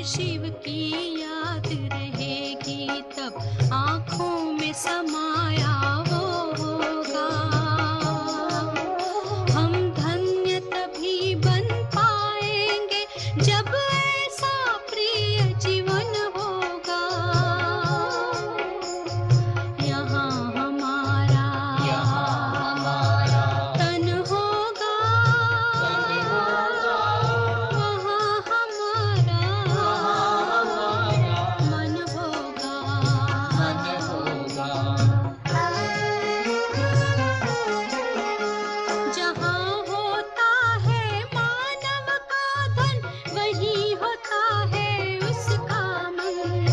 शिव की याद रहेगी तब आँखों में समाया वो होगा। हम धन्य तभी बन पाएंगे जब ऐसा प्रिय जीवन होगा। यहाँ हमारा तन होगा, वहाँ हमारा मन होगा। जहाँ होता है मानव का धन, वहीं होता है उसका मन।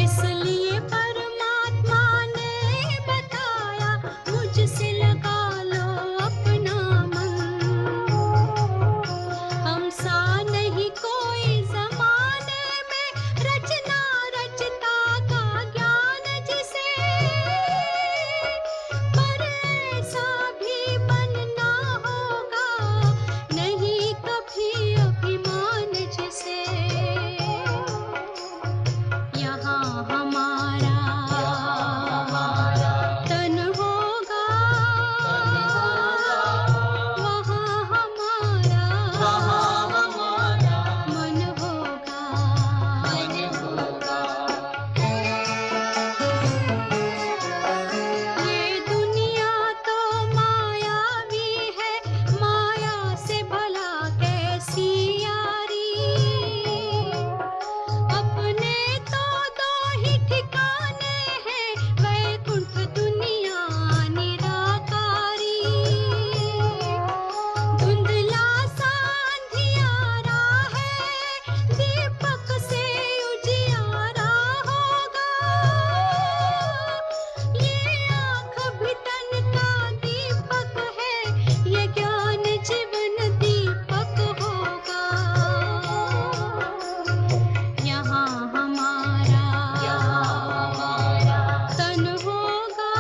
इसलिए परमात्मा ने बताया, मुझसे लगा लो अपना मन। हम सा नहीं कोई जमाने में, रचना रचता का ज्ञान जिसे, पर ऐसा भी बनना होगा, नहीं कभी अभिमान जिसे। यहाँ हमारा तन होगा, वहाँ हमारा मन होगा। ये दुनिया तो मायावी है, माया से भला कैसी यारी। अपने तो दो ही ठिकाने हैं, वैकुंठ दुनिया निराकारी। धुंधला सा अंधियारा है, दीपक से उजियारा होगा। ये आँख भी तन का दीपक है, ये ज्ञान जीवन दीपक होगा। यहाँ हमारा तन होगा,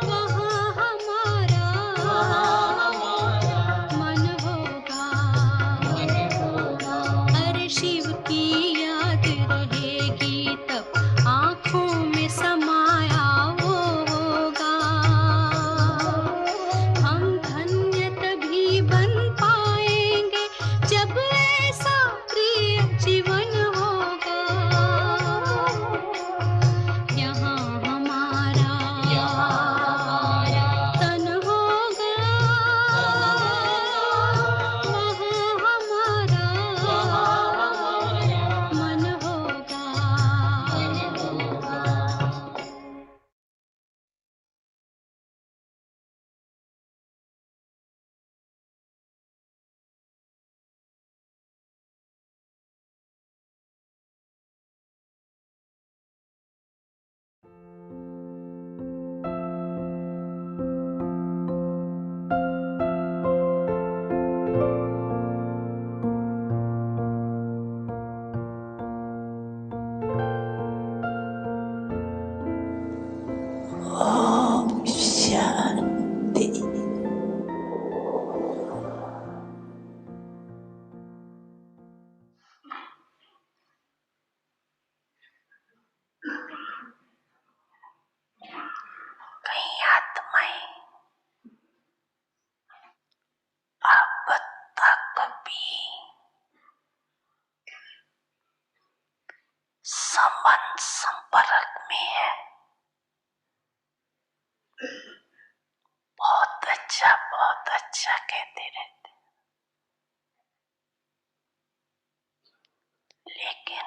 वहाँ हमारा मन होगा। अरे शिव की याद रहेगी तब आँखों में समाया वो होगा। हम धन्य तभी बन पाएंगे जब ऐसा प्रिय जीवन होगा। यहाँ हमारा तन होगा, वहाँ हमारा मन होगा। ओम शांति। कई आत्माएं अब तक भी संपर्क में है। बहुत अच्छा कहते रहते, लेकिन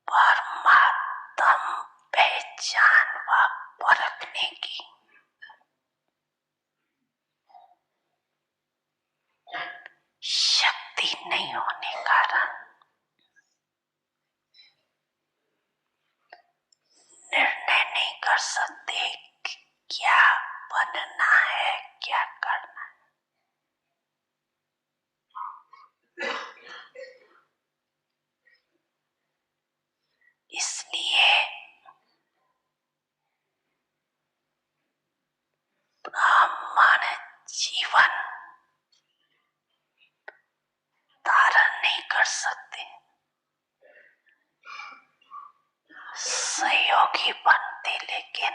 परमात्म पहचान व परखने की शक्ति नहीं होने कारण निर्णय नहीं कर सकते कि क्या बनना है, क्या करना है। इसलिए ब्राह्मण जी नहीं बनती, लेकिन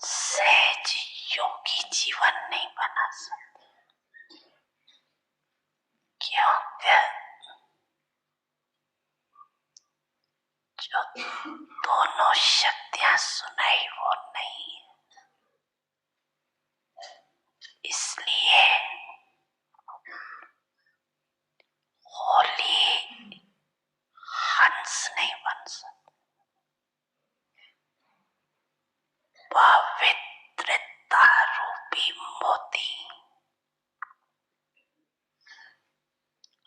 सहज योगी जीवन नहीं बना सकते, क्योंकि जो दोनों शक्तियां सुनाई वो नहीं है। इसलिए होली हंस नहीं बन सकता, पवित्रता रूपी मोती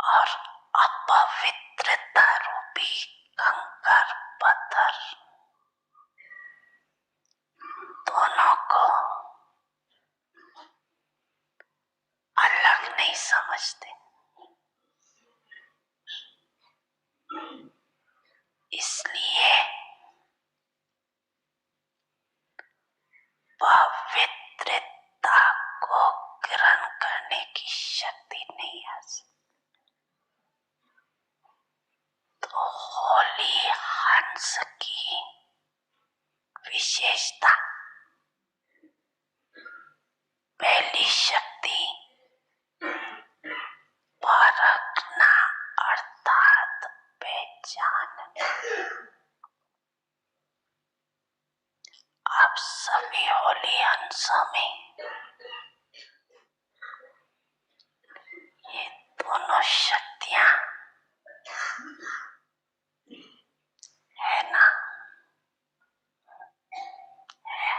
और अपवित्रता रूपी कंकर पत्थर दोनों को अलग नहीं समझते। इसलिए पवित्रता को ग्रहण करने की शक्ति नहीं है। तो होली हंस की विशेषता, पहली शक्ति परखना अर्थात पहचानना। आप सभी होली हंसों में ये दोनों शक्तियां है ना? है।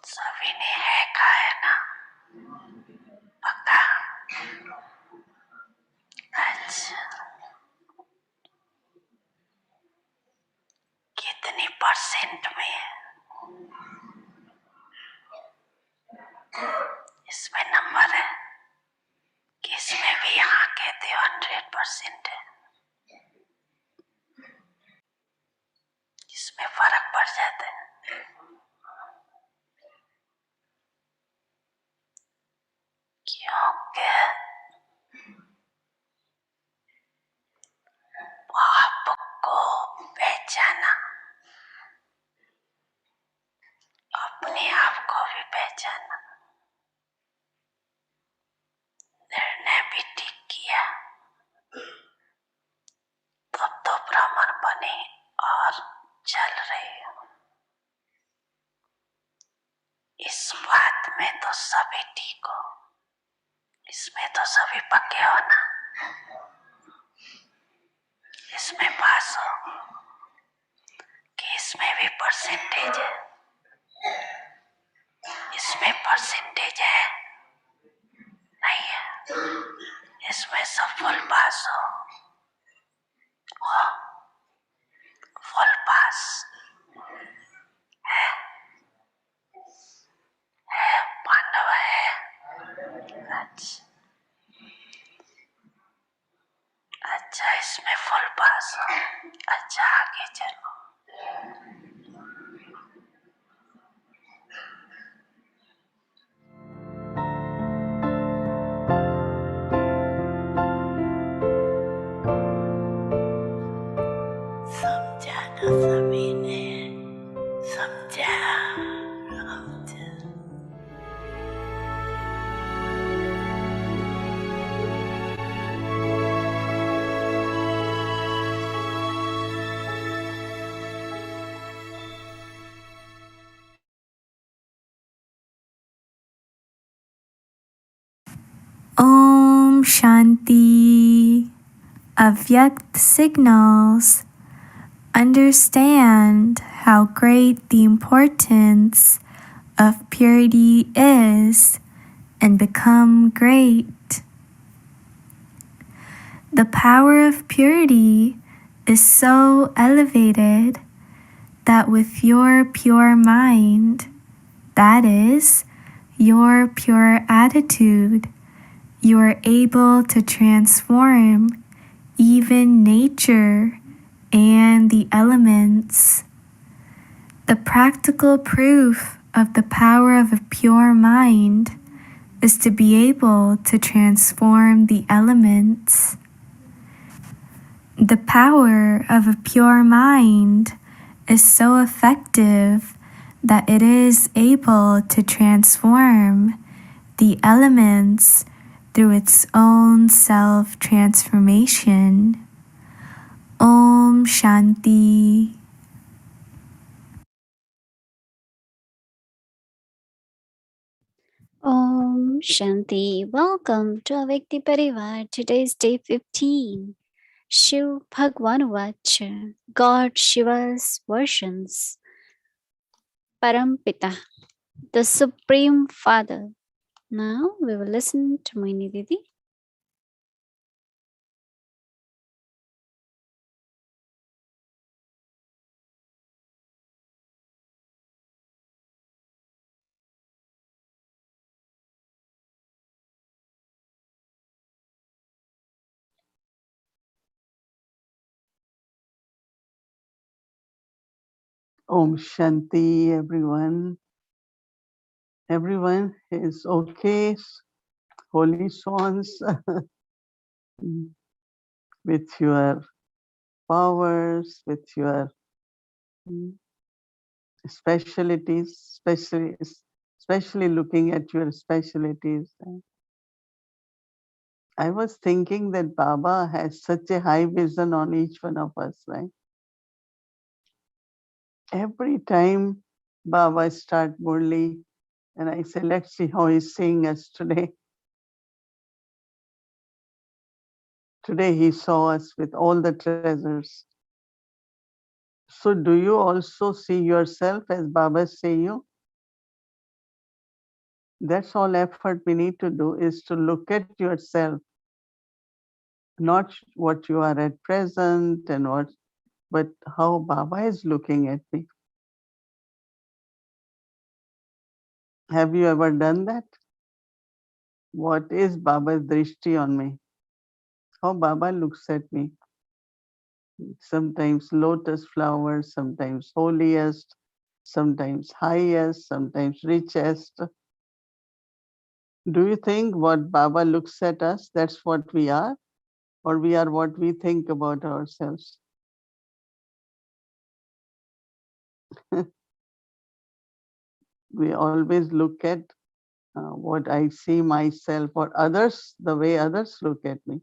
सभी ने है कहा है ना? पक्का? अच्छा, कितनी परसेंट में है? इसमें नंबर है कि इसमें भी हाँ कहते हो 100% है? इसमें फर्क पड़ जाता है। क्योंकि पाप को पहचाना, अपने आप को भी पहचाना, निर्णय भी ठीक किया, तब तो ब्राह्मण बने और चल रहे हो। इस बात में तो सभी ठीक हो, इसमें तो सभी पक्के हो ना? इसमें पास हो कि इसमें भी परसेंटेज है? इसमें परसेंटेज है? नहीं है। इसमें सब फुल पास हो, फुल पास है? पांडव है? अच्छा, इसमें फुल पास हो। अच्छा, आगे चलो। समझा ना सभी ने? समझा? Om Shanti. Avyakt signals. Understand how great the importance of purity is and become great. The power of purity is so elevated that with your pure mind, that is, your pure attitude, you are able to transform even nature and the elements. The practical proof of the power of a pure mind is to be able to transform the elements. The power of a pure mind is so effective that it is able to transform the elements through its own self-transformation. Om Shanti. Om Shanti. Welcome to Avekti Parivar. Today is day 15. Shiv Bhagwan Vacha. God Shiva's versions. Parampita, the Supreme Father. Now we will listen to Mohini Didi. Om Shanti, everyone. Everyone is okay. Holy swans, with your powers, with your mm, specialities, especially looking at your specialities. I was thinking that Baba has such a high vision on each one of us, right? Every time Baba start Murli, and I say, let's see how he's seeing us today. Today he saw us with all the treasures. So do you also see yourself as Baba see you? That's all effort we need to do, is to look at yourself, not what you are at present and what, but how Baba is looking at me. Have you ever done that? What is Baba's drishti on me? How Baba looks at me? Sometimes lotus flowers, sometimes holiest, sometimes highest, sometimes richest. Do you think what Baba looks at us, that's what we are? Or we are what we think about ourselves? We always look at what I see myself or others, the way others look at me.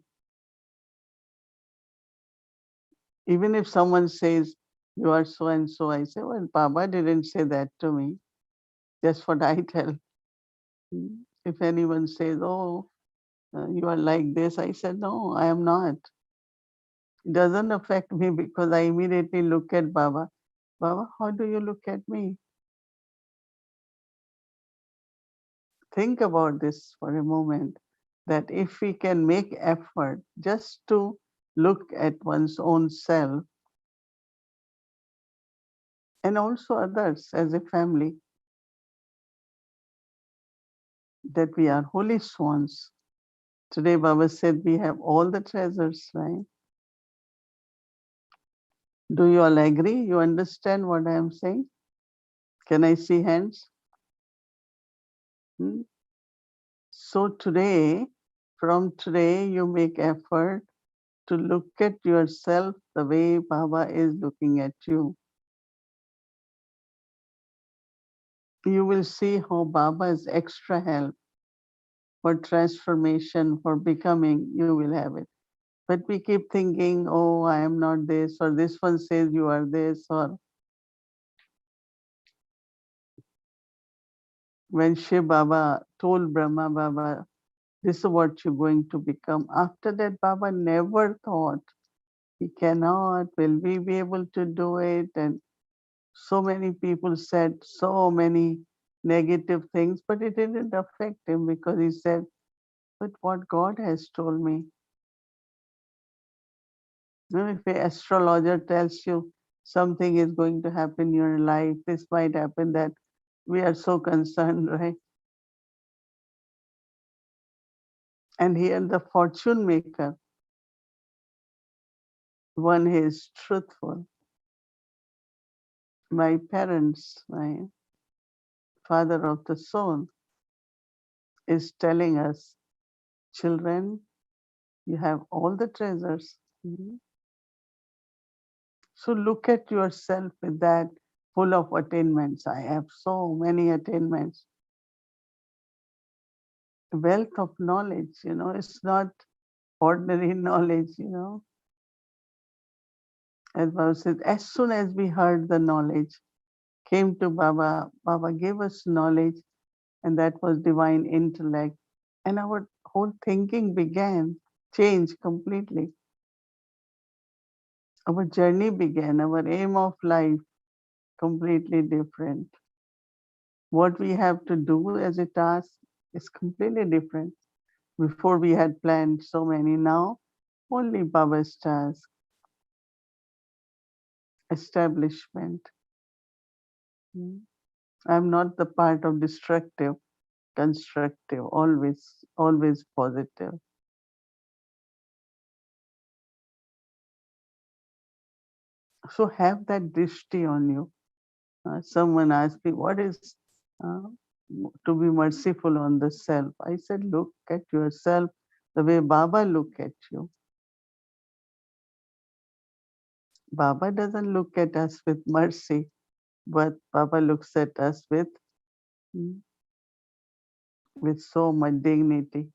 Even if someone says, you are so and so, I say, well, Baba didn't say that to me. That's what I tell. If anyone says, oh, you are like this, I said, no, I am not. It doesn't affect me because I immediately look at Baba. Baba, how do you look at me? Think about this for a moment, that if we can make effort just to look at one's own self and also others as a family, that we are holy swans. Today Baba said we have all the treasures, right? Do you all agree? You understand what I am saying? Can I see hands? So today, from today, you make effort to look at yourself the way Baba is looking at you. You will see how Baba is extra help for transformation, for becoming, you will have it. But we keep thinking, oh, I am not this, or this one says you are this, or when Shiv Baba told Brahma Baba, this is what you're going to become. After that, Baba never thought, he cannot, will we be able to do it? And so many people said so many negative things, but it didn't affect him because he said, but what God has told me. You know, if an astrologer tells you something is going to happen in your life, this might happen, that we are so concerned, right? And here the fortune maker, one is truthful. My parents, right? Father of the soul, is telling us, children, you have all the treasures. So look at yourself with that full of attainments. I have so many attainments. Wealth of knowledge, it's not ordinary knowledge, As Baba said, as soon as we heard the knowledge, came to Baba, Baba gave us knowledge, and that was divine intellect. And our whole thinking began, changed completely. Our journey began, our aim of life completely different. What we have to do as a task is completely different. Before we had planned so many, now only Baba's task, establishment. I'm not the part of destructive, constructive, always positive. So have that drishti on you. Someone asked me, what is uh, to be merciful on the self? I said, look at yourself the way Baba look at you. Baba doesn't look at us with mercy, but Baba looks at us with so much dignity.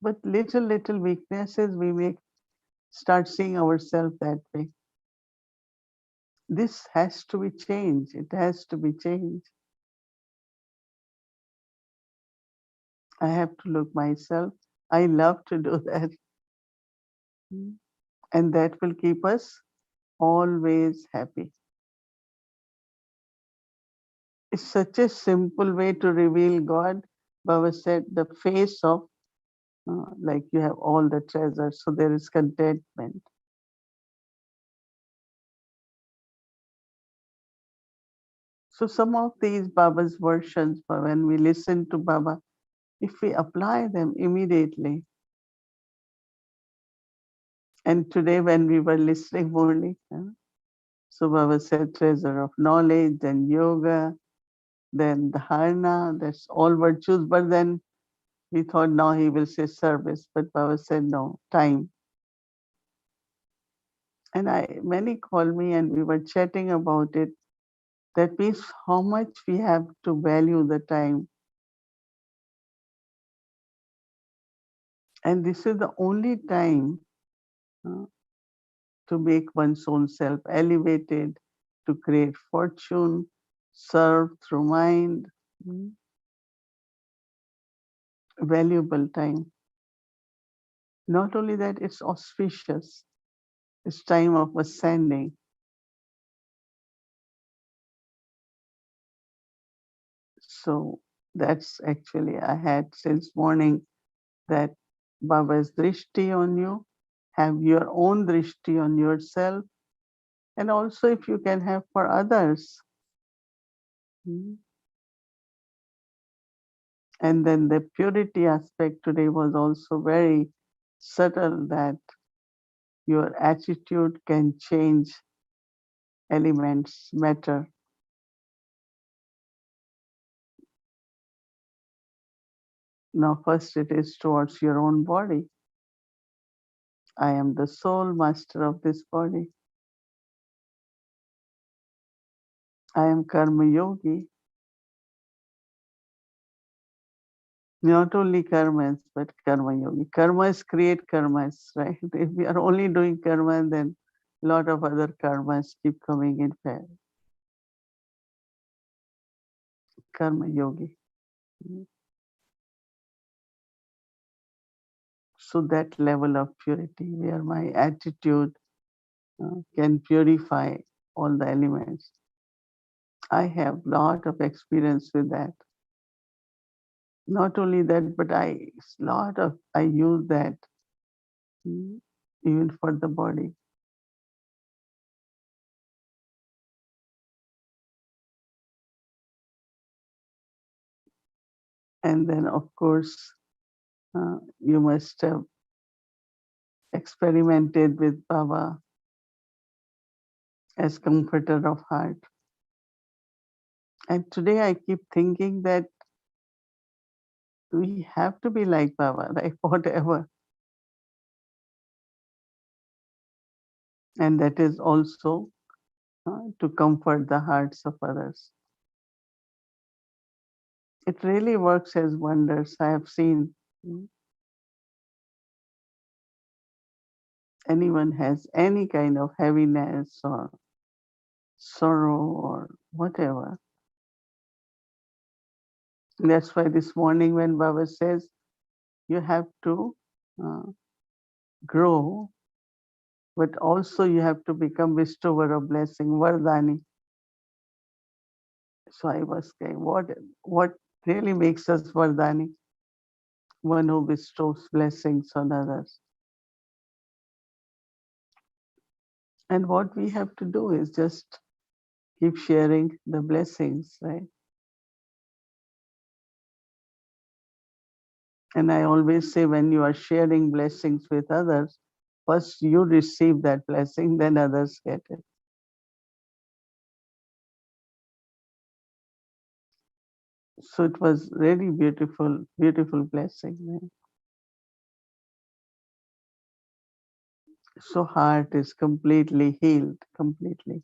But little weaknesses, we may start seeing ourselves that way. This has to be changed. It has to be changed. I have to look myself. I love to do that. And that will keep us always happy. It's such a simple way to reveal God. Baba said the face of, like you have all the treasures, so there is contentment. So some of these Baba's versions, when we listen to Baba, if we apply them immediately, and today when we were listening only, so Baba said treasure of knowledge, then yoga, then dharana, that's all virtues, but then we thought now he will say service, but Baba said no, time. And many called me and we were chatting about it. That means how much we have to value the time. And this is the only time to make one's own self elevated, to create fortune, serve through mind. Valuable time. Not only that, it's auspicious. It's time of ascending. So that's actually, I had since morning that Baba's drishti on you, have your own drishti on yourself, and also if you can have for others. And then the purity aspect today was also very subtle, that your attitude can change elements, matter. Now first it is towards your own body. I am the sole master of this body. I am karma yogi. Not only karmas, but karma yogi. Karmas create karmas, right? If we are only doing karma, then a lot of other karmas keep coming in fair. Karma yogi. So that level of purity where my attitude can purify all the elements. I have lot of experience with that. Not only that, but I use that even for the body. And then of course, you must have experimented with Baba as comforter of heart. And today I keep thinking that we have to be like Baba, like whatever. And that is also to comfort the hearts of others. It really works as wonders. I have seen anyone has any kind of heaviness or sorrow or whatever. That's why this morning when Baba says you have to uh, grow, but also you have to become bestower of blessing, Vardani. So I was saying, what really makes us Vardani? One who bestows blessings on others. And what we have to do is just keep sharing the blessings, right? And I always say when you are sharing blessings with others, first you receive that blessing, then others get it. So it was really beautiful, beautiful blessing. Right? So heart is completely healed, completely.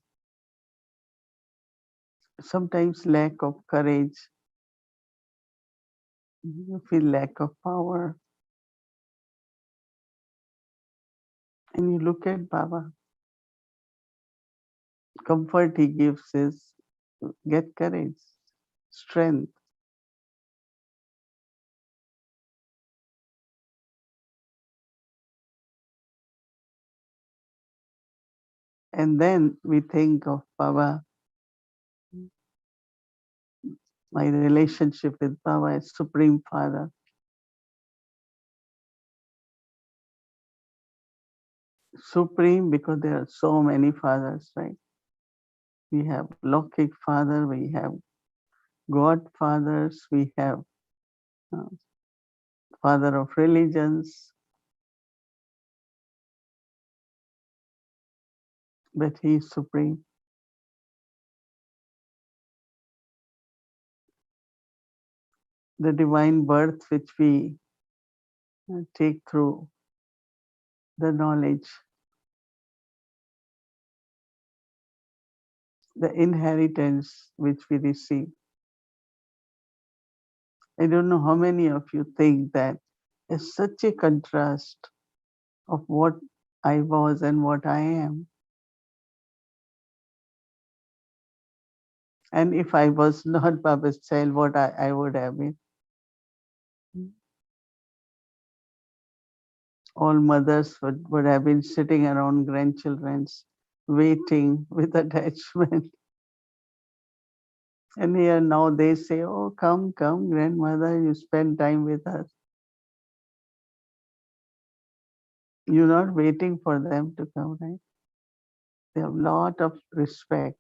Sometimes lack of courage, you feel lack of power. And you look at Baba, comfort he gives is get courage, strength. And then we think of Baba, my relationship with Baba as Supreme Father. Supreme because there are so many fathers, right? We have Lokik Father, we have God Fathers, we have uh, Father of religions, but he is Supreme. The divine birth which we take through the knowledge, the inheritance which we receive. I don't know how many of you think that is such a contrast of what I was and what I am. And if I was not Baba's child, what I would have been. All mothers would have been sitting around grandchildren's, waiting with attachment. And here now they say, oh, come, come, grandmother, you spend time with us. You're not waiting for them to come, right? They have a lot of respect.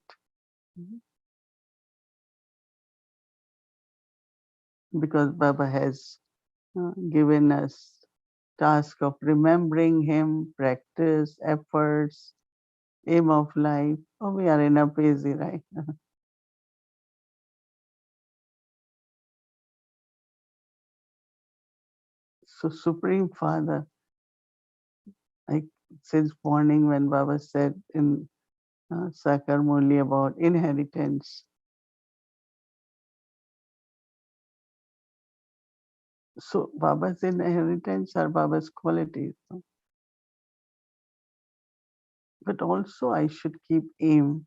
Because Baba has given us task of remembering him, practice, efforts, aim of life. Oh, we are enough busy, right? So Supreme Father, like since morning when Baba said in Sakar Murli about inheritance. So Baba's inheritance are Baba's qualities. But also I should keep aim.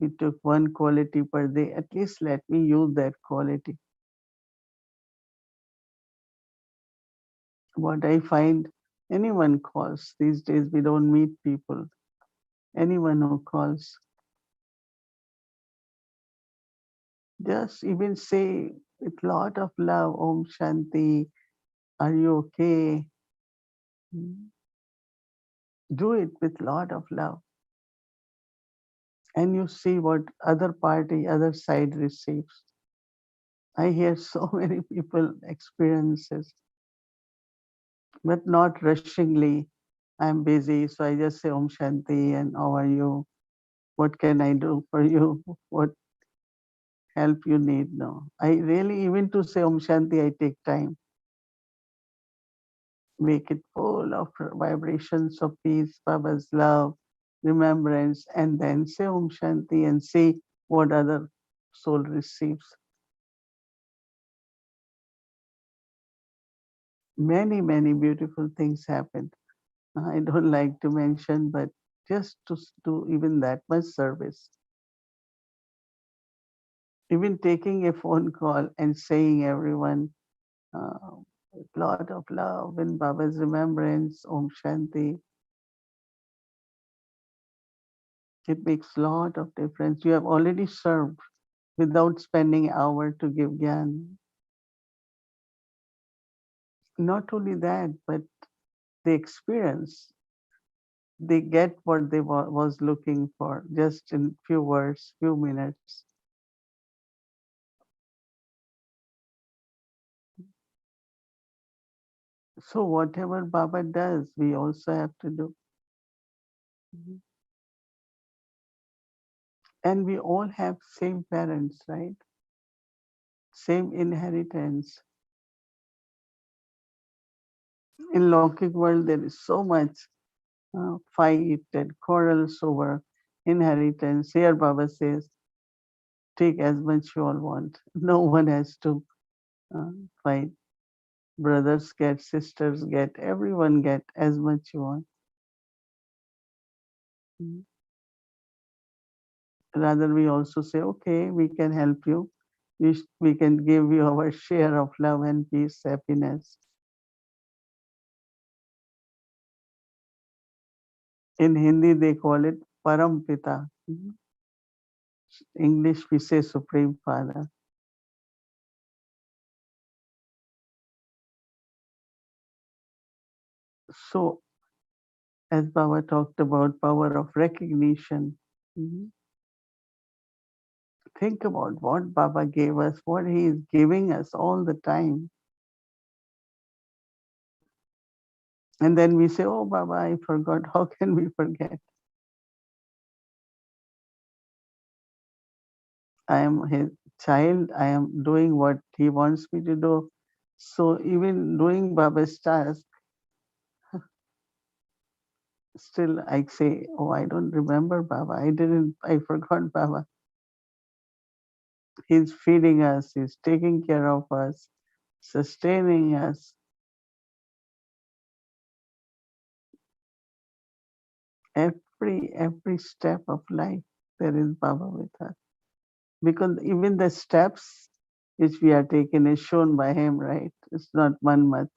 We took one quality per day. At least let me use that quality. What I find anyone calls. These days we don't meet people. Anyone who calls. Just even say with lot of love, Om Shanti, are you okay? Do it with lot of love. And you see what other party, other side receives. I hear so many people experiences, but not rushingly. I'm busy, so I just say Om Shanti and how are you? What can I do for you? What? help you need. No, I really, even to say Om Shanti, I take time. Make it full of vibrations of peace, Baba's love, remembrance, and then say Om Shanti and see what other soul receives. Many, many beautiful things happen. I don't like to mention, but just to do even that much service, even taking a phone call and saying everyone, a lot of love in Baba's remembrance, Om Shanti, it makes a lot of difference. You have already served without spending an hour to give Gyan. Not only that, but the experience, they get what they was looking for just in few words, few minutes. So whatever Baba does, we also have to do. And we all have same parents, right? Same inheritance. In Lokik world, there is so much fight and quarrels over inheritance. Here Baba says, take as much you all want. No one has to fight. Brothers get, sisters get, everyone get as much you want. Rather, we also say, okay, we can help you. We can give you our share of love and peace, happiness. In Hindi, they call it Param Pita. English, we say Supreme Father. So, as Baba talked about power of recognition, think about what Baba gave us, what he is giving us all the time. And then we say, oh, Baba, I forgot. How can we forget? I am his child. I am doing what he wants me to do. So even doing Baba's task, still I say, oh, I don't remember Baba. I forgot Baba. He's feeding us. He's taking care of us, sustaining us. Every step of life, there is Baba with us. Because even the steps which we are taking is shown by him, right? It's not one month.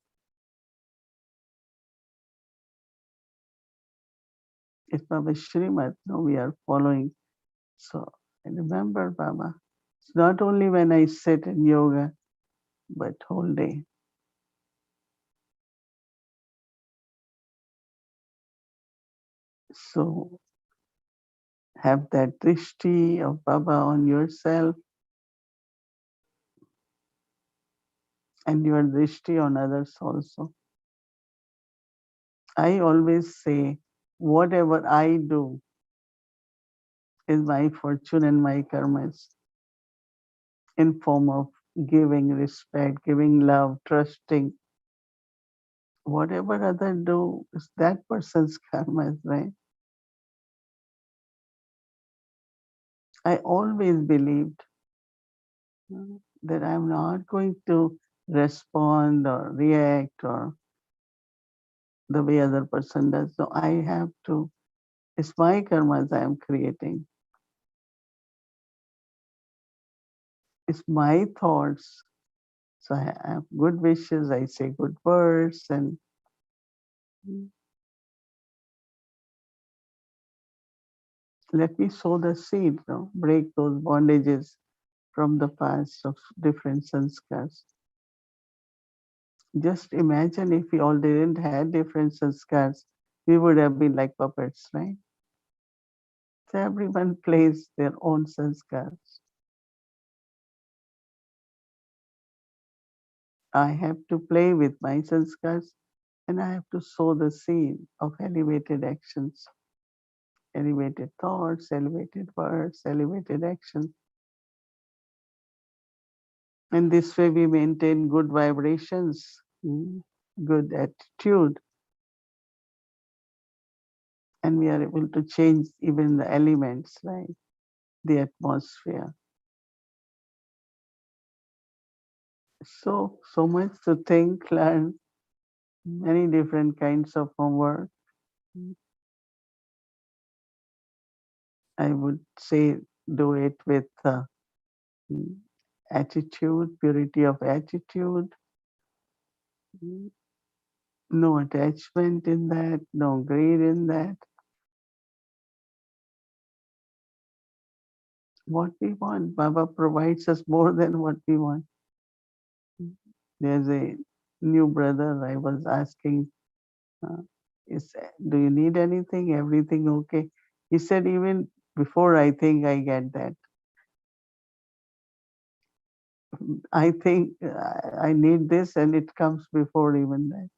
It's Baba's Shrimat. No, we are following. So I remember Baba. It's not only when I sit in yoga, but whole day. So have that drishti of Baba on yourself and your drishti on others also. I always say, whatever I do is my fortune and my karmas in form of giving respect, giving love, trusting. Whatever other do is that person's karmas, right? I always believed that I'm not going to respond or react or the way other person does. So I have to, it's my karmas I am creating. It's my thoughts. So I have good wishes, I say good words, and let me sow the seed, break those bondages from the past of different sanskars. Just imagine if we all didn't have different sanskars, we would have been like puppets, right? So everyone plays their own sanskars. I have to play with my sanskars and I have to sow the seed of elevated actions, elevated thoughts, elevated words, elevated actions. And this way we maintain good vibrations, good attitude, and we are able to change even the elements, like the atmosphere. So much to think, learn, many different kinds of homework. I would say do it with attitude, purity of attitude, no attachment in that, no greed in that. What we want, Baba provides us more than what we want. There's a new brother, I was asking, do you need anything? Everything okay? He said, even before I think I get that. I think I need this and it comes before even that.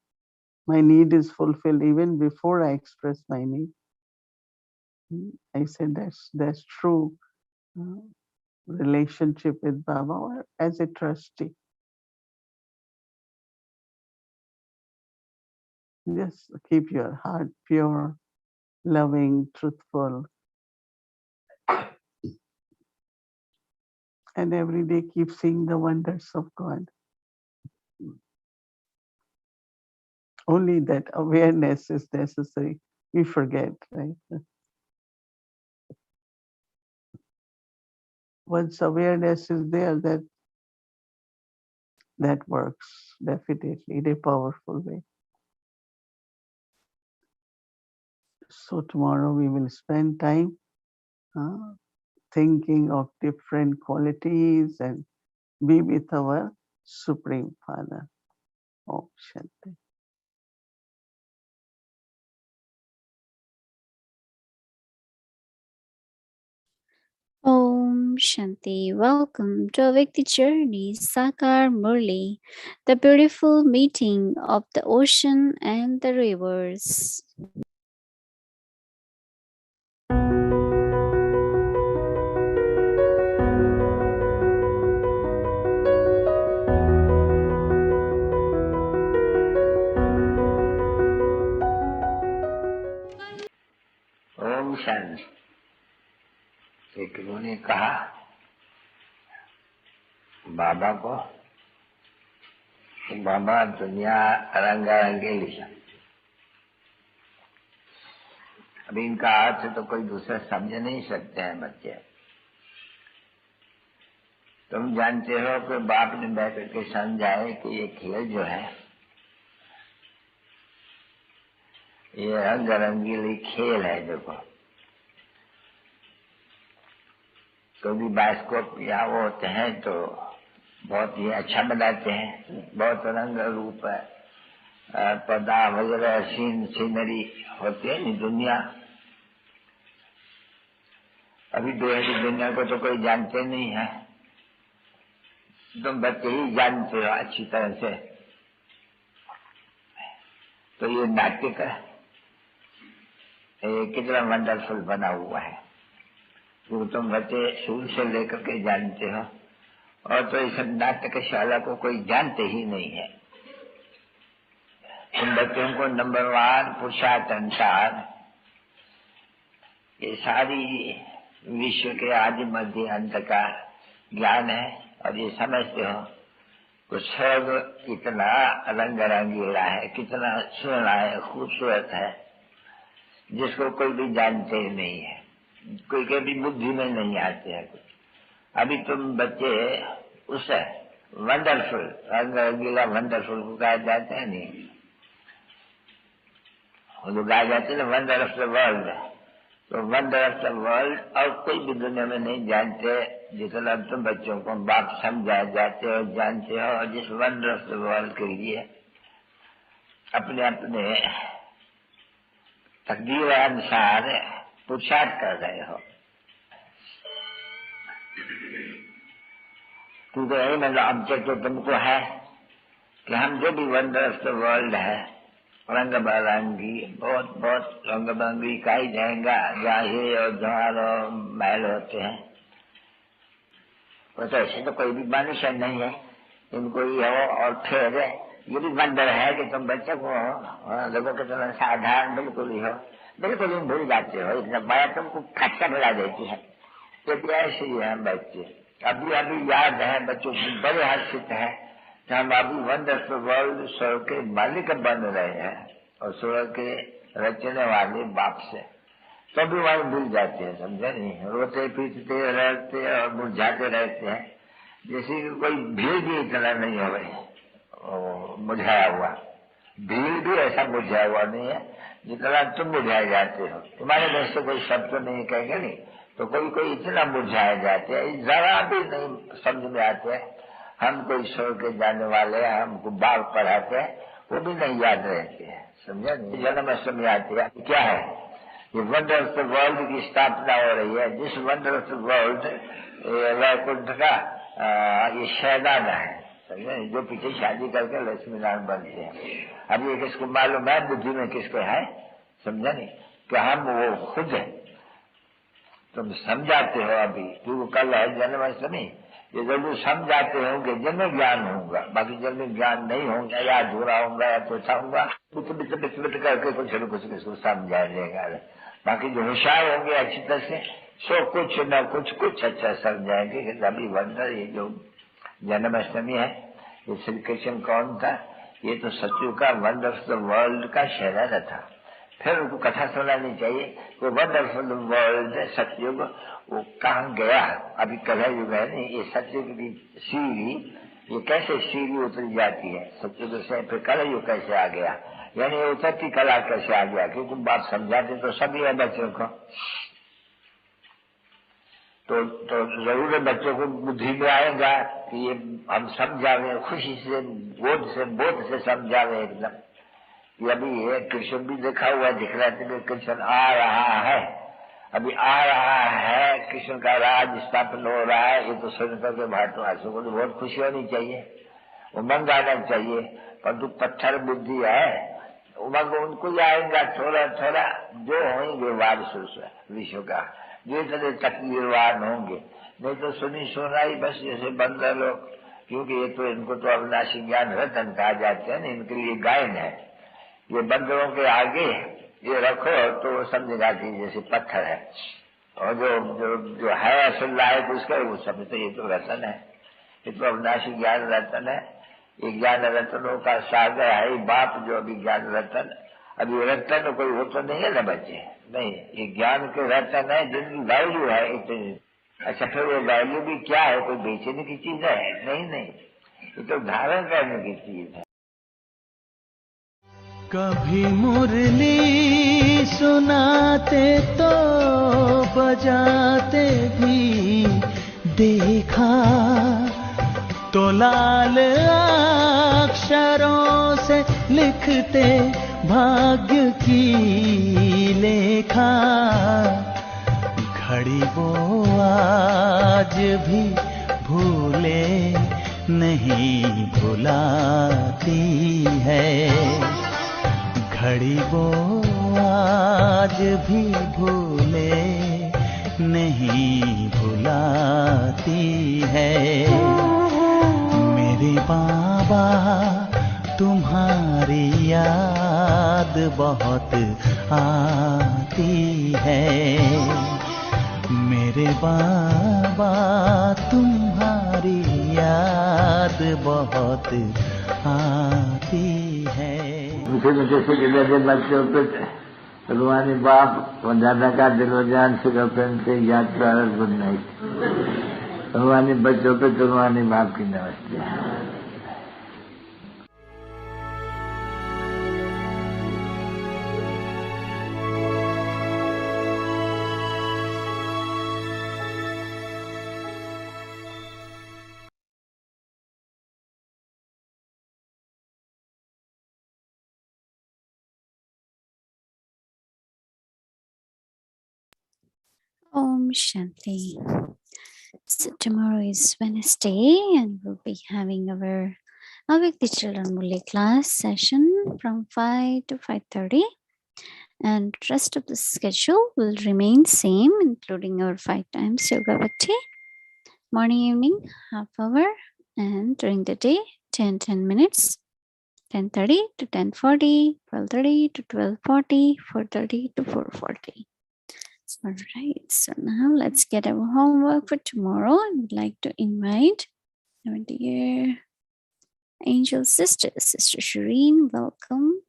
My need is fulfilled even before I express my need. I said that's true relationship with Baba or as a trustee. Just keep your heart pure, loving, truthful, and every day keep seeing the wonders of God. Only that awareness is necessary. We forget, right? Once awareness is there, that works definitely in a powerful way. So tomorrow we will spend time thinking of different qualities and be with our Supreme Father. Om Shanti. Om Shanti. Welcome to Avekti Journey Sakar Murli, the beautiful meeting of the ocean and the rivers. Om Shanti. एक ने कहा बाबा को, बाबा दुनिया रंगारंगीली है। अब इनका अर्थ तो कोई दूसरा समझ नहीं सकते हैं बच्चे। तुम जानते हो कि बाप ने बैठ के समझाए कि ये खेल जो है ये रंग रंगीली खेल है। देखो कभी बाइस्कोप या वो होते हैं तो बहुत ही अच्छा बनाते हैं, बहुत रंग रूप पौधा वगैरह सीनरी होती है नहीं दुनिया। अभी की दुनिया को तो कोई जानते नहीं है, तुम बच्चे ही जानते हो अच्छी तरह से। तो ये नाट्य कितना वंडरफुल बना हुआ है, वो तुम बच्चे शुरू से लेकर के जानते हो। और तो इस नाट्यशाला को कोई जानते ही नहीं है। उन बच्चों को नंबर 1 पुरुषार्थ अनुसार ये सारी विश्व के आदि मध्य अंत का ज्ञान है। और ये समझते हो कि स्वर्ग कितना रंग रंगीला है, कितना सुनना है, खूबसूरत है, जिसको कोई भी जानते ही नहीं है, कोई के भी बुद्धि में नहीं आते हैं कुछ। अभी तुम बच्चे उस वंडरफुल रंग रंगीला वंडरफुल को गाया जाते हैं नहीं, वो जो गाया जाते हैं वंडर ऑफ द वर्ल्ड। तो वंडर ऑफ द वर्ल्ड और कोई भी दुनिया में नहीं जानते जितना तुम बच्चों को बाप समझाए जाते हो, जानते हो। और जिस वंडर ऑफ द वर्ल्ड के लिए अपने अपने तकदीर अनुसार पुरुषार्थ कर रहे हो। क्योंकि यही मतलब ऑब्जेक्ट तो तुमको है कि हम जो भी वंडर ऑफ द वर्ल्ड है रंग बिरंगी, बहुत बहुत रंग बिरंगी इकाई जाएगा, जहाँ हीरे और जवाहर और महल होते हैं, वो तो ऐसे तो कोई भी मनुष्य नहीं है, इनको ये हो और फिर ये भी वंडर है कि तुम बच्चे को लोगों के तुम साधारण बिल्कुल ही हो, बिल्कुल ही भूल जाते हो, इतना माया तुमको खटका मिला देती है। ये भी ऐसे ही है बच्चे। अभी अभी याद है बच्चों को बड़े हर्षित है कि हम अभी वंडरफुल वर्ल्ड स्वर्ग के मालिक बन रहे हैं और स्वर्ग के रचने वाले बाप से, तो भी वही भूल जाते हैं, समझे नहीं, रोते पीटते रहते और मुरझाते रहते हैं, जैसे कि कोई भीड़ भी इतना नहीं हो गई मुरझाया हुआ, भीड़ भी ऐसा मुरझाया हुआ नहीं है जितना तुम मुरझाए जाते हो। तुम्हारे देश से कोई शब्द तो नहीं कहेंगे नहीं, तो कोई कोई इतना मुरझाए जाते हैं, जरा भी नहीं समझ में आते हैं। हम कोई छोड़ के जाने वाले हैं, हमको बाल पढ़ाते हैं, वो भी नहीं याद रहते हैं, समझा नहीं। जन्माष्टमी आती है, क्या है ये वंडरफुल वर्ल्ड की स्थापना हो रही है, जिस वंडरफुल वर्ल्ड वैकुंठ का ये शहजादा है, समझे, जो पीछे शादी करके लक्ष्मी नारायण बनते हैं। अब ये किसको मालूम है, बुद्धि में किसको है, समझा नहीं, कि हम वो खुद है। तुम समझाते हो अभी, क्योंकि कल है जन्माष्टमी, ये जरूर समझाते होंगे जिनमें ज्ञान होगा, बाकी जिनमें ज्ञान नहीं होगा या अधूरा होगा या कुछ होगा बिट करके कुछ न कुछ किसको समझा देगा। बाकी जो होशियार होंगे अच्छी तरह से सो कुछ न कुछ अच्छा समझाएंगे कि अभी वंडर ये जो जन्माष्टमी है, ये श्री कृष्ण कौन था, ये तो सत्यु का वंडरफुल वर्ल्ड का शहजादा था। फिर उनको कथा सुनानी चाहिए, वो वंडरफुल वर्ल्ड सतयुग वो कहाँ गया, अभी कलह युग है नहीं, ये सतयुग की सीढ़ी, ये कैसे सीढ़ी उतरी जाती है सतयुग से, फिर कलह युग कैसे आ गया, यानी उतरती कला कैसे आ गया, क्योंकि बात समझाते तो सभी है बच्चों को, तो जरूर बच्चों को बुद्धि में आएगा कि ये हम समझावे, खुशी से बोध से समझावे एकदम। ये अभी ये कृष्ण भी देखा हुआ दिख रहा है, कृष्ण आ रहा है, अभी आ रहा है, कृष्ण का राज स्थापन हो रहा है, ये तो सुनकर के भारतवासियों को तो बहुत खुशी होनी चाहिए, उमंग आना चाहिए, परंतु पत्थर बुद्धि है, उमंग उनको ही आएगा थोड़ा थोड़ा जो होंगे वारसुस विश्व का, जो इतने तकलीफवान होंगे, नहीं तो सुना ही बस जैसे बंदर लोग, क्योंकि ये तो इनको तो अविनाशी ज्ञान रतन कहा जाते हैं, इनके लिए गायन है, ये बंदरों के आगे ये रखो तो वो समझेगा कि जैसे पत्थर है, और जो है असल लायक उसका वो समझ, तो ये तो रतन है, ये तो अविनाशी ज्ञान रतन है, ये ज्ञान रतनों का सागर है बाप, जो अभी ज्ञान रतन, अभी रतन कोई वो तो नहीं है ना बच्चे, नहीं, ये ज्ञान के रतन है जिनकी वैल्यू है इतनी। अच्छा, फिर वो वैल्यू भी क्या है, कोई बेचने की चीज है? नहीं, ये तो धारण करने की चीज है। कभी मुरली सुनाते तो बजाते भी देखा, तो लाल अक्षरों से लिखते भाग्य की लेखा, घड़ी वो आज भी भूले नहीं भुलाती है, घड़ी वो आज भी भूले नहीं भुलाती है। मेरे बाबा तुम्हारी याद बहुत आती है, मेरे बाबा तुम्हारी याद बहुत आती है। मुझे से बच्चों पे रुहानी बाप और दादा का दिलो जान से गर्लफ्रेंड से याद कर गुड नाइट। रुहानी बच्चों पे रुहानी बाप की नमस्ते। Om Shanti. So tomorrow is Wednesday and we'll be having our Avyakti Children Murli class session from 5 to 5:30, and rest of the schedule will remain same, including our 5 times Yoga Bhakti. Morning, evening, half hour, and during the day, 10 minutes, 10:30 to 10:40, 12:30 to 12:40, 4:30 to 4:40. All right, so now let's get our homework for tomorrow. I would like to invite our dear angel sister, Sister Shireen. Welcome.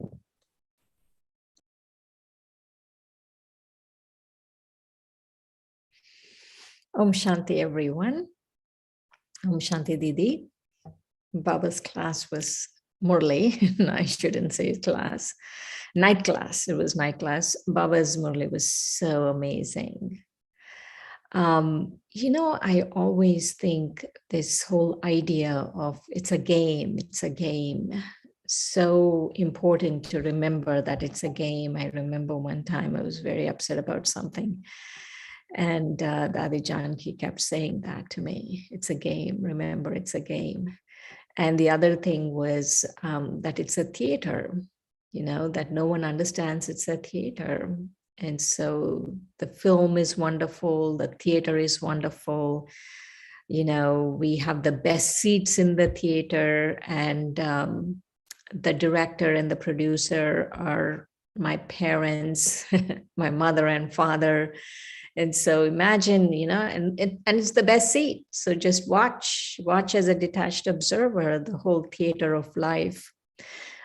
Om Shanti, everyone. Om Shanti, Didi. Baba's class was Murli. No, I shouldn't say class. Night class. It was night class. Baba's Murli was so amazing. I always think this whole idea of it's a game. So important to remember that it's a game. I remember one time I was very upset about something. And Dadi Janki kept saying that to me. It's a game. Remember, it's a game. And the other thing was that it's a theater, that no one understands it's a theater. And so the film is wonderful. The theater is wonderful. We have the best seats in the theater, and the director and the producer are my parents, my mother and father. And so imagine, and it's the best seat. So just watch as a detached observer, the whole theater of life.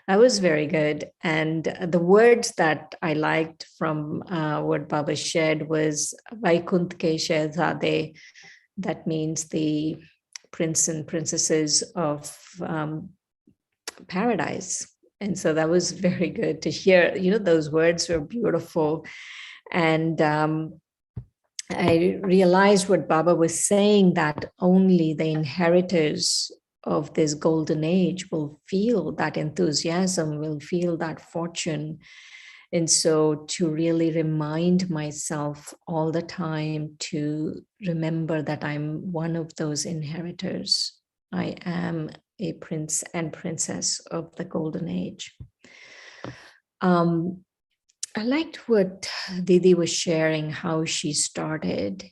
That was very good. And the words that I liked from what Baba shared was Vaikunt ke Shehzade. That means the prince and princesses of paradise. And so that was very good to hear. Those words were beautiful. And I realized what Baba was saying, that only the inheritors of this golden age will feel that enthusiasm, will feel that fortune. And so to really remind myself all the time to remember that I'm one of those inheritors. I am a prince and princess of the golden age. I liked what Didi was sharing, how she started,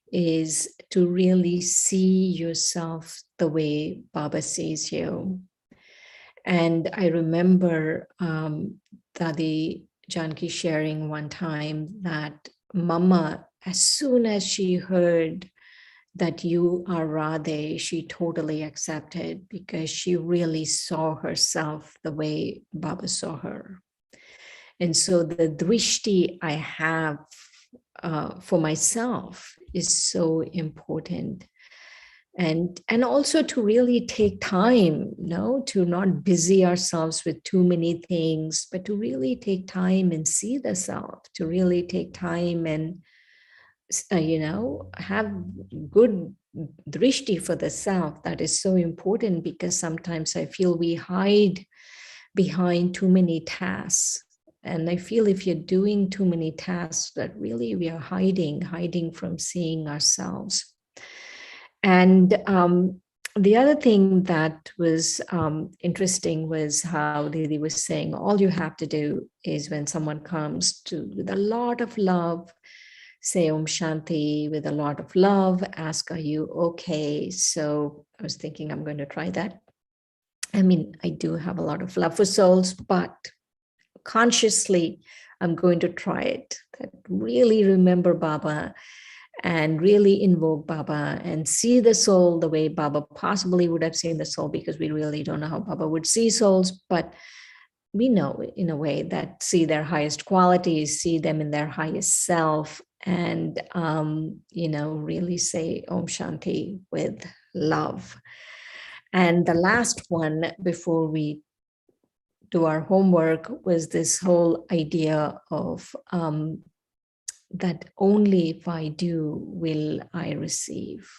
is to really see yourself the way Baba sees you. And I remember Dadi Janki sharing one time that Mama, as soon as she heard that you are Radhe, she totally accepted, because she really saw herself the way Baba saw her. And so the drishti I have for myself is so important. And also to really take time, to not busy ourselves with too many things, but to really take time and see the self, to really take time and, have good drishti for the self. That is so important, because sometimes I feel we hide behind too many tasks. And I feel if you're doing too many tasks, that really we are hiding from seeing ourselves. And the other thing that was interesting was how Didi was saying, all you have to do is when someone comes to with a lot of love, say Om Shanti with a lot of love, ask, are you okay? So I was thinking I'm going to try that. I mean, I do have a lot of love for souls, but consciously, I'm going to try it. That really remember Baba and really invoke Baba and see the soul the way Baba possibly would have seen the soul, because we really don't know how Baba would see souls, but we know in a way that see their highest qualities, see them in their highest self, and, really say Om Shanti with love. And the last one before we do our homework was this whole idea of that only if I do will I receive.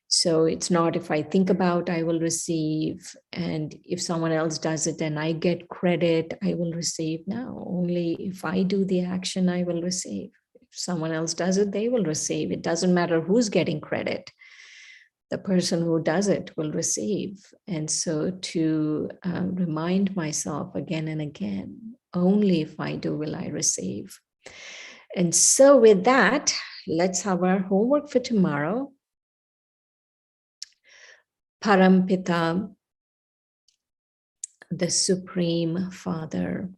So it's not if I think about, I will receive, and if someone else does it and I get credit, I will receive. No, only if I do the action, I will receive. If someone else does it, they will receive. It doesn't matter who's getting credit. The person who does it will receive. And so to remind myself again and again, only if I do will I receive. And so with that, let's have our homework for tomorrow. Parampita, the Supreme Father.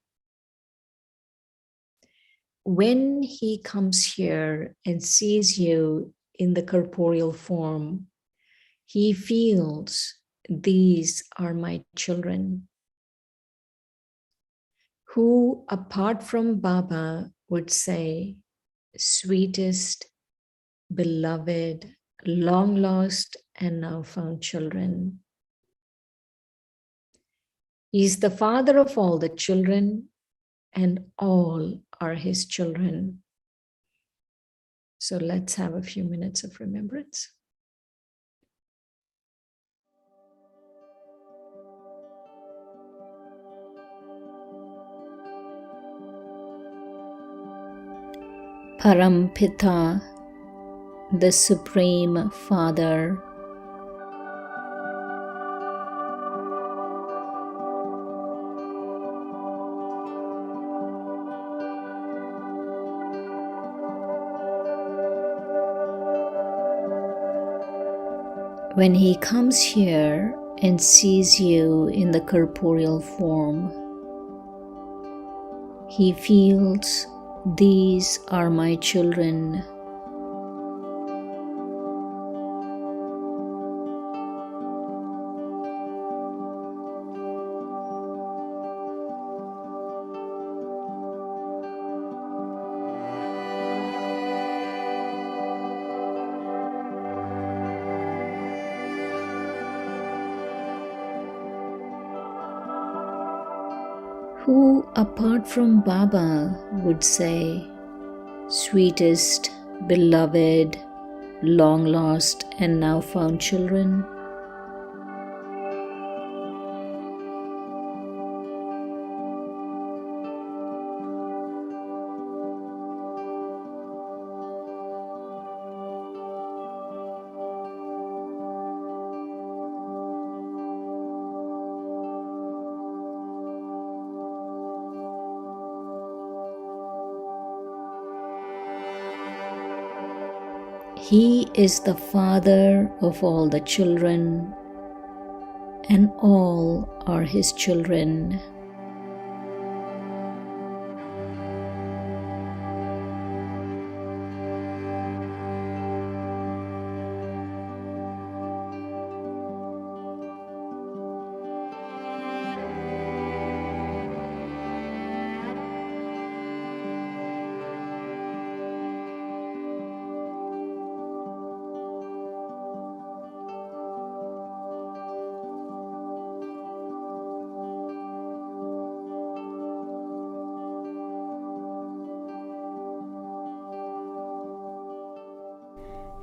When he comes here and sees you in the corporeal form, he feels these are my children, who apart from Baba would say, sweetest, beloved, long lost, and now found children. He is the father of all the children, and all are his children. So let's have a few minutes of remembrance. Parampita, the Supreme Father. When he comes here and sees you in the corporeal form, he feels these are my children. Who apart from Baba would say, sweetest, beloved, long lost, and now found children. He is the father of all the children, and all are his children.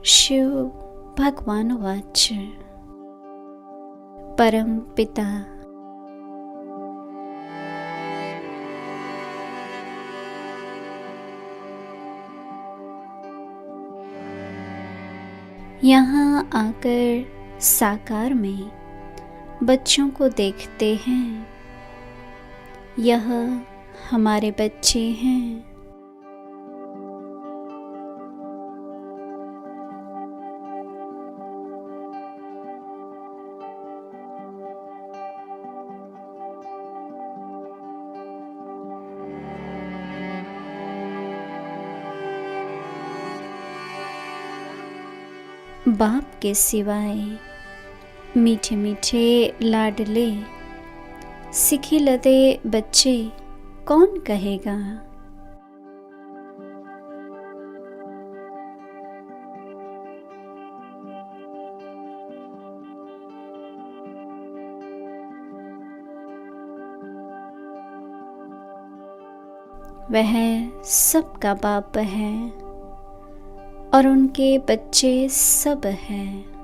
Shiv भगवान watch परम पिता यहाँ आकर साकार में बच्चों को देखते हैं। यह हमारे बच्चे हैं। बाप के सिवाय मीठे मीठे लाडले सिखिलते बच्चे कौन कहेगा। वह सबका बाप है और उनके बच्चे सब हैं।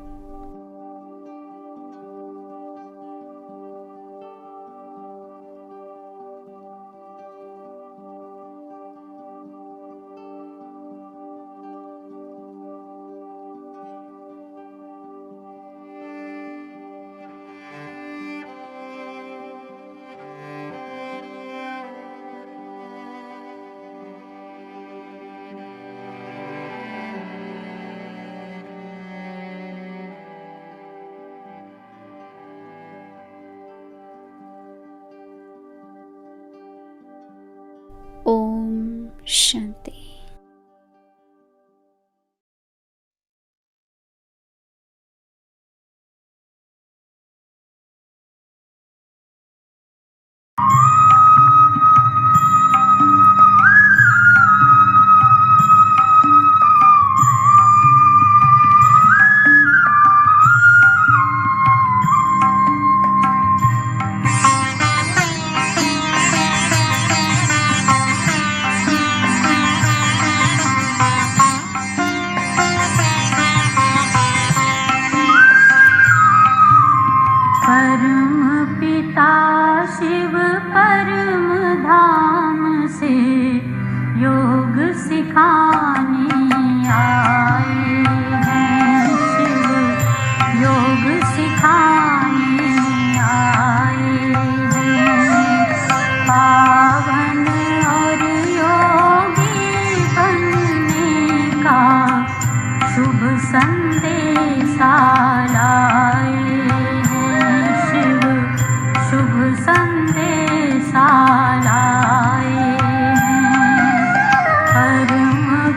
ओम शांति। परम पिता शिव परम धाम से योग सिखाने आए हैं। शिव योग सिखाने आए हैं। पावन और योगी बनने का शुभ संदेशा लाए हैं। शिव शुभ संदेशा लाए हैं। परम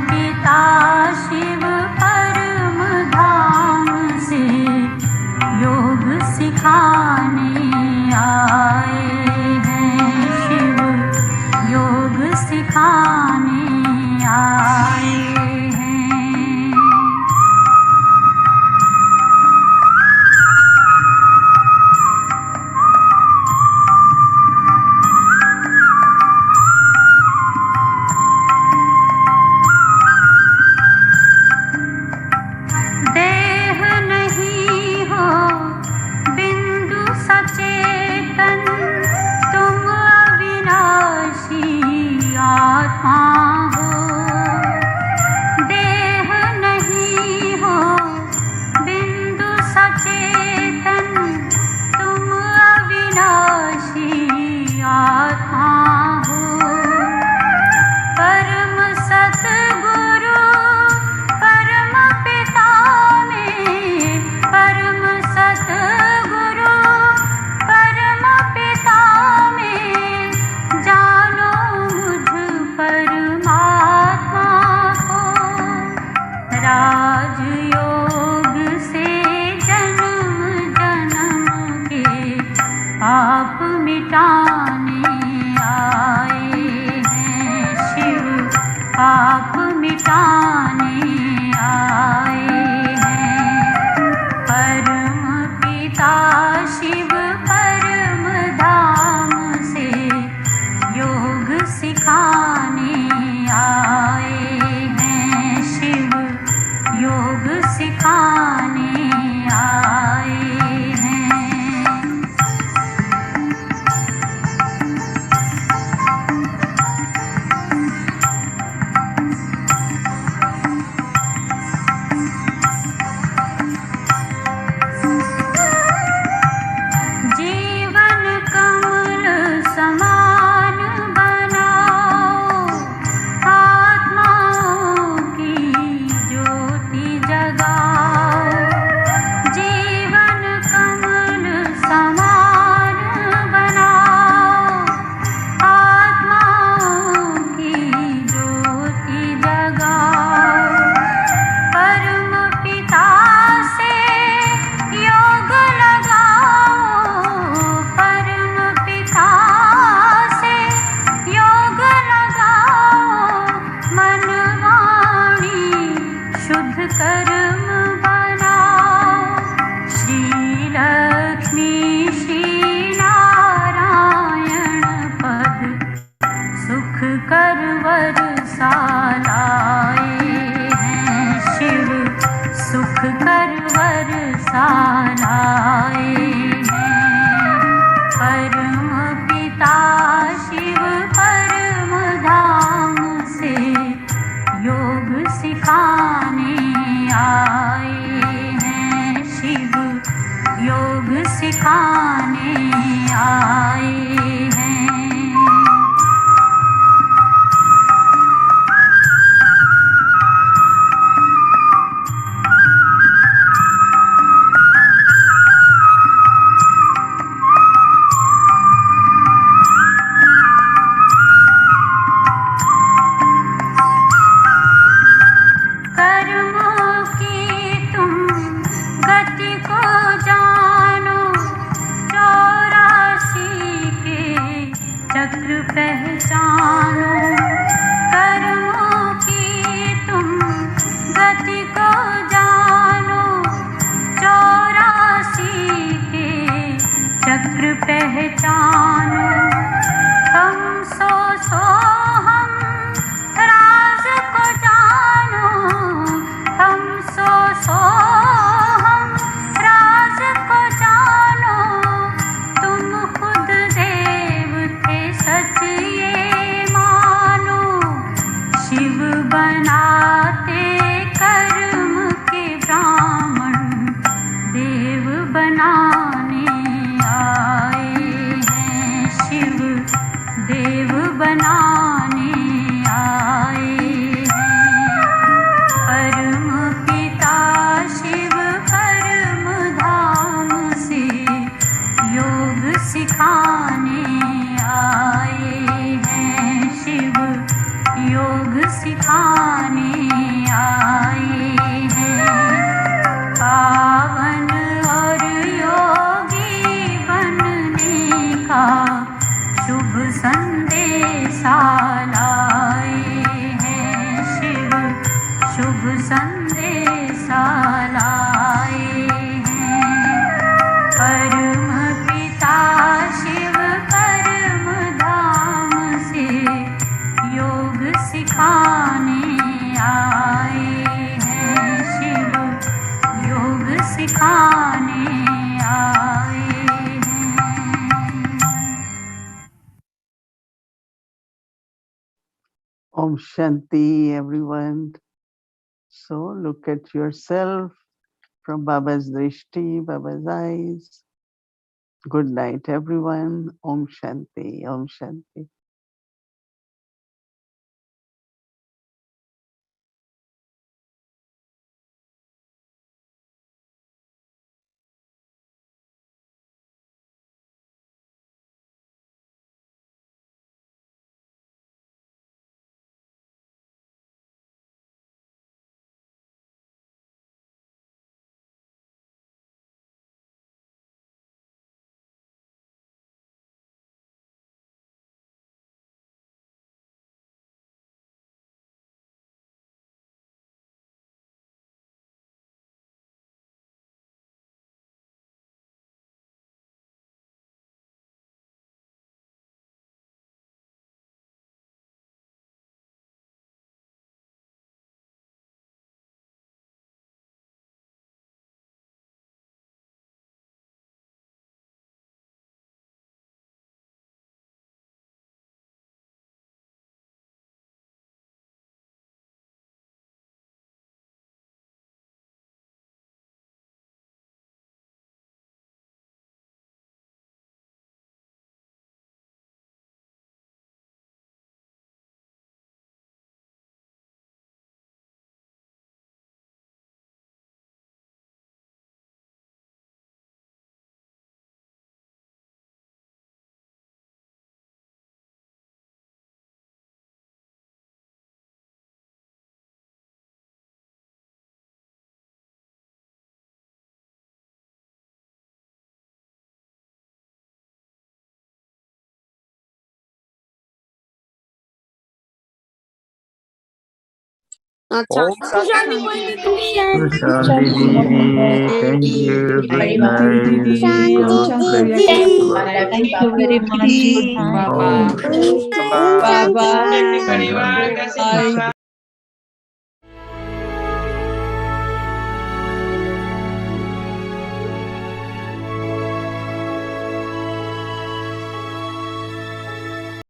चक्र पहचानो, कर्मों की तुम गति को जानो, 84 के चक्र पहचानो। हम सो हम राज को जानो, हम सो हम राज को जानो। तुम खुद देव थे सच ये मानो, शिव बनाते कर्म के ब्राह्मण, देव बनाने आए हैं शिव, देव बनाने आए हैं। परम पिता शिव परम धाम से योग सिखाने आए हैं शिव, योग सिखाने आए हैं। पावन और योगी बनने का शुभ संदेशा लाए हैं शिव, शुभ संदेशा लाए हैं। परम पिता शिव परम धाम से योग सिखाने आए हैं शिव, योग सिखाने आए हैं। Om Shanti, everyone. So look at yourself from Baba's drishti, Baba's eyes. Good night, everyone. Om Shanti, Om Shanti. अच्छा शांति मोहिनी दीदी Shanti Didi, thank you. Good night. God bless you. Thank you very much. Good night. Om Bye Bye bye. bye. Bye.